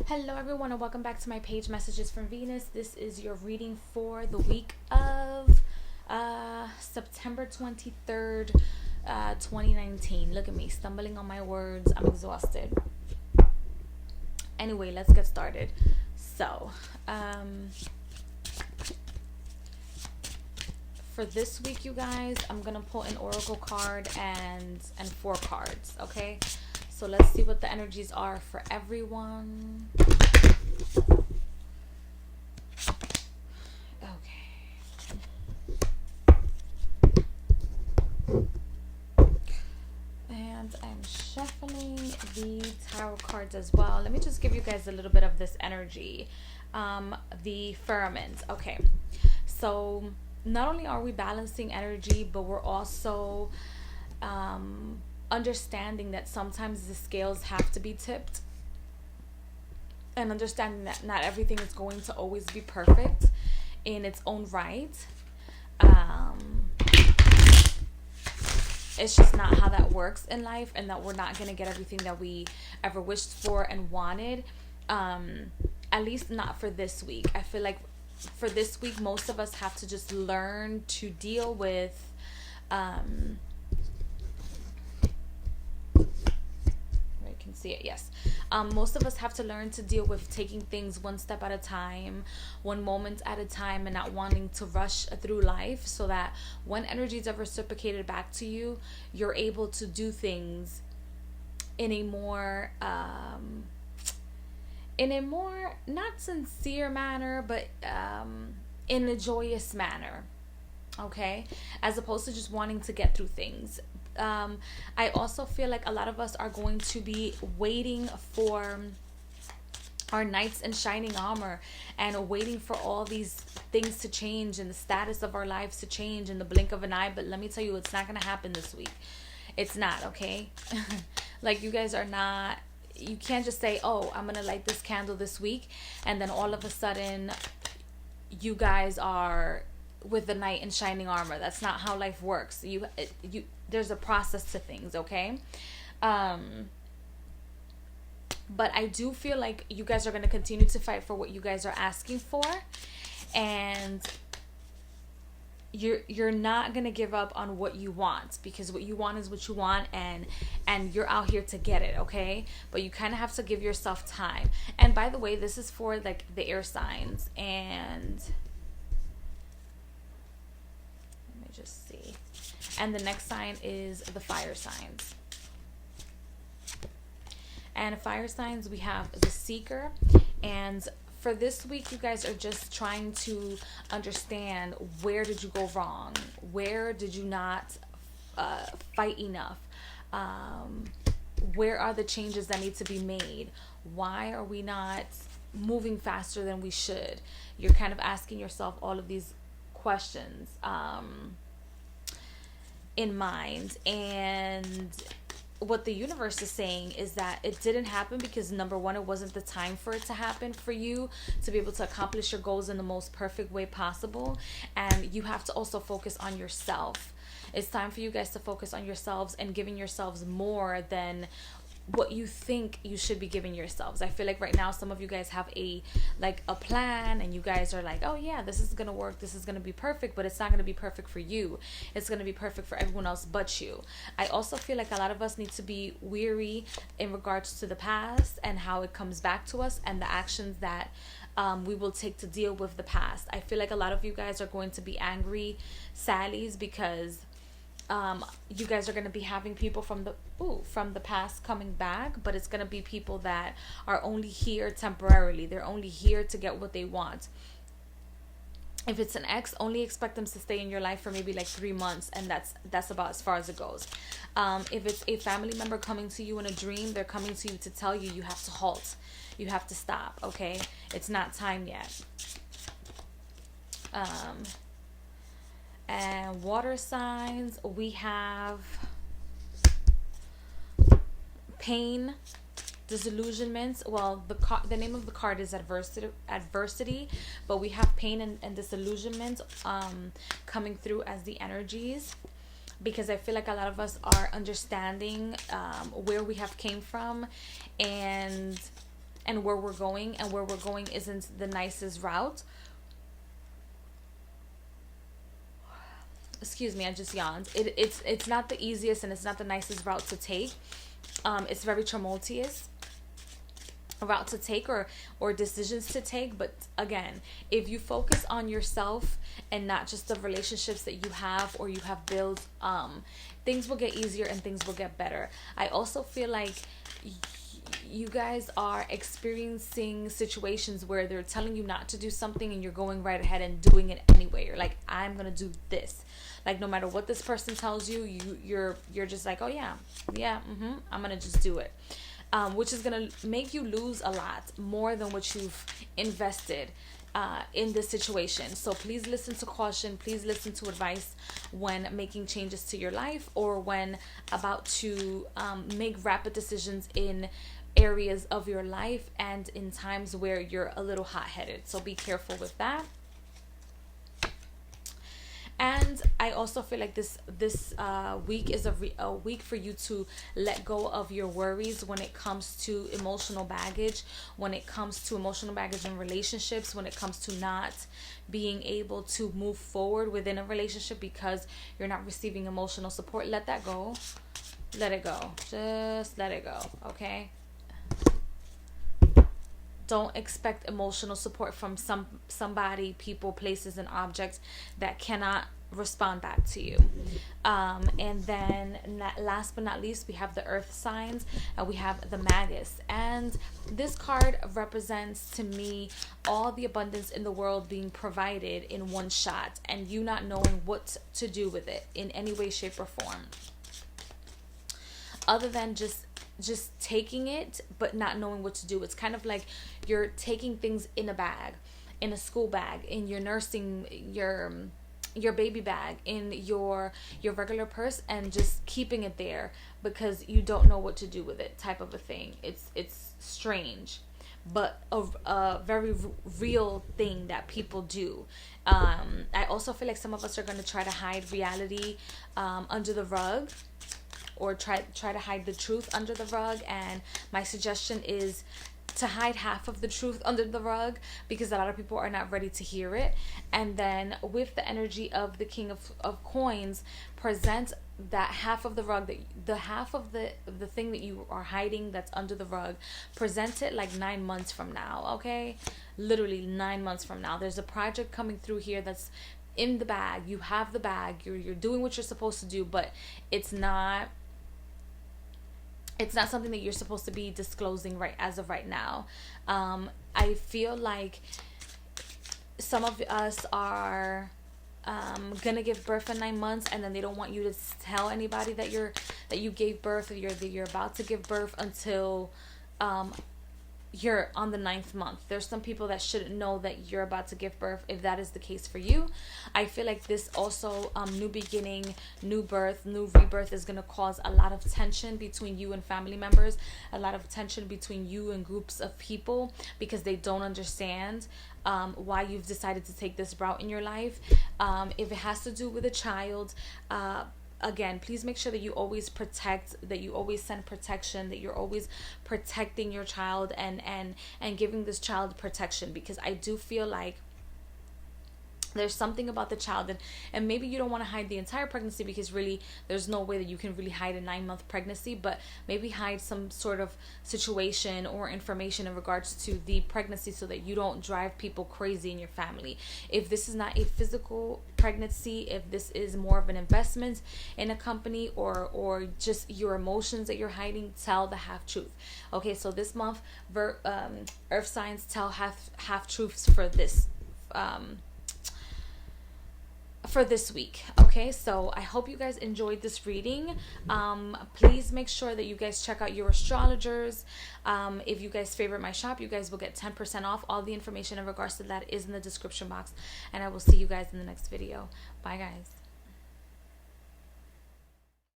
Hello everyone and welcome back to my page, Messages from Venus. This is your reading for the week of September 23rd, 2019. Look at me, stumbling on my words. I'm exhausted. Anyway, let's get started. So, for this week, you guys, I'm going to pull an oracle card and 4 cards, okay? So let's see what the energies are for everyone. Okay. And I'm shuffling the tarot cards as well. Let me just give you guys a little bit of this energy. The firmament. Okay. So not only are we balancing energy, but we're also understanding that sometimes the scales have to be tipped, and understanding that not everything is going to always be perfect in its own right. It's just not how that works in life, and that we're not going to get everything that we ever wished for and wanted, at least not for this week. I feel like for this week, most of us have to just learn to deal with see it, yes. Most of us have to learn to deal with taking things one step at a time, one moment at a time, and not wanting to rush through life, so that when energies are reciprocated back to you, you're able to do things in a more not sincere manner, but in a joyous manner, okay, as opposed to just wanting to get through things. I also feel like a lot of us are going to be waiting for our knights in shining armor, and waiting for all these things to change and the status of our lives to change in the blink of an eye. But let me tell you, it's not going to happen this week. It's not, okay? Like, you guys are not, you can't just say, oh, I'm going to light this candle this week, and then all of a sudden you guys are with the knight in shining armor. That's not how life works. There's a process to things, okay? But I do feel like you guys are going to continue to fight for what you guys are asking for, and you're not going to give up on what you want, because what you want is what you want, and you're out here to get it, okay? But you kind of have to give yourself time. And by the way, this is for like the air signs, and just see. And the next sign is the fire signs. And fire signs, we have the Seeker. And for this week, you guys are just trying to understand, where did you go wrong? Where did you not fight enough? Where are the changes that need to be made? Why are we not moving faster than we should? You're kind of asking yourself all of these questions in mind. And what the universe is saying is that it didn't happen because, number one, it wasn't the time for it to happen for you to be able to accomplish your goals in the most perfect way possible. And you have to also focus on yourself. It's time for you guys to focus on yourselves and giving yourselves more than what you think you should be giving yourselves. I feel like right now some of you guys have a plan, and you guys are like, oh yeah, this is gonna work, this is gonna be perfect, but it's not gonna be perfect for you. It's gonna be perfect for everyone else but you. I also feel like a lot of us need to be weary in regards to the past and how it comes back to us, and the actions that we will take to deal with the past. I feel like a lot of you guys are going to be angry Sallys, because you guys are going to be having people from the past coming back, but it's going to be people that are only here temporarily. They're only here to get what they want. If it's an ex, only expect them to stay in your life for maybe like 3 months, and that's about as far as it goes. If it's a family member coming to you in a dream, they're coming to you to tell you you have to halt. You have to stop, okay? It's not time yet. And water signs, we have pain, disillusionments. Well, the name of the card is adversity, but we have pain and disillusionment coming through as the energies, because I feel like a lot of us are understanding where we have came from, and and where we're going, and where we're going isn't the nicest route. Excuse me, I just yawned. It's not the easiest and it's not the nicest route to take. It's very tumultuous route to take, or decisions to take. But again, if you focus on yourself and not just the relationships that you have or you have built, things will get easier and things will get better. I also feel like you guys are experiencing situations where they're telling you not to do something and you're going right ahead and doing it anyway. You're like, I'm gonna do this. Like, no matter what this person tells you, you're just like, oh yeah, I'm gonna just do it. Which is gonna make you lose a lot more than what you've invested in this situation. So please listen to caution. Please listen to advice when making changes to your life, or when about to make rapid decisions in areas of your life and in times where you're a little hot-headed. So be careful with that. And I also feel like this week is a week for you to let go of your worries when it comes to emotional baggage, when it comes to emotional baggage in relationships, when it comes to not being able to move forward within a relationship because you're not receiving emotional support. Let that go. Let it go. Just let it go, okay? Don't expect emotional support from somebody, people, places, and objects that cannot respond back to you. And then last but not least, we have the earth signs, and we have the Magus. And this card represents to me all the abundance in the world being provided in one shot, and you not knowing what to do with it in any way, shape, or form, other than just taking it but not knowing what to do. It's kind of like you're taking things in a bag, in a school bag, in your nursing, your baby bag, in your regular purse, and just keeping it there because you don't know what to do with it, type of a thing. It's strange, but a very real thing that people do. I also feel like some of us are going to try to hide reality under the rug, or try to hide the truth under the rug. And my suggestion is to hide half of the truth under the rug, because a lot of people are not ready to hear it. And then with the energy of the King of Coins, present that half of the rug, the half of the thing that you are hiding that's under the rug, present it like 9 months from now, okay? Literally 9 months from now. There's a project coming through here that's in the bag. You have the bag. You're doing what you're supposed to do, but it's not something that you're supposed to be disclosing right as of right now. I feel like some of us are gonna give birth in 9 months, and then they don't want you to tell anybody that you gave birth, or you're about to give birth, until you're on the 9th month. There's some people that shouldn't know that you're about to give birth, if that is the case for you. I feel like this also, new beginning, new birth, new rebirth, is going to cause a lot of tension between you and family members, a lot of tension between you and groups of people, because they don't understand why you've decided to take this route in your life. If it has to do with a child, again, please make sure that you always protect, that you always send protection, that you're always protecting your child and giving this child protection, because I do feel like there's something about the child, and maybe you don't want to hide the entire pregnancy, because really there's no way that you can really hide a 9-month pregnancy, but maybe hide some sort of situation or information in regards to the pregnancy, so that you don't drive people crazy in your family. If this is not a physical pregnancy, if this is more of an investment in a company, or just your emotions that you're hiding, tell the half truth. Okay, so this month, earth signs, tell half truths for this week. Okay, so I hope you guys enjoyed this reading. Please make sure that you guys check out your astrologers. If you guys favorite my shop, you guys will get 10% off. All the information in regards to that is in the description box, and I will see you guys in the next video. Bye guys.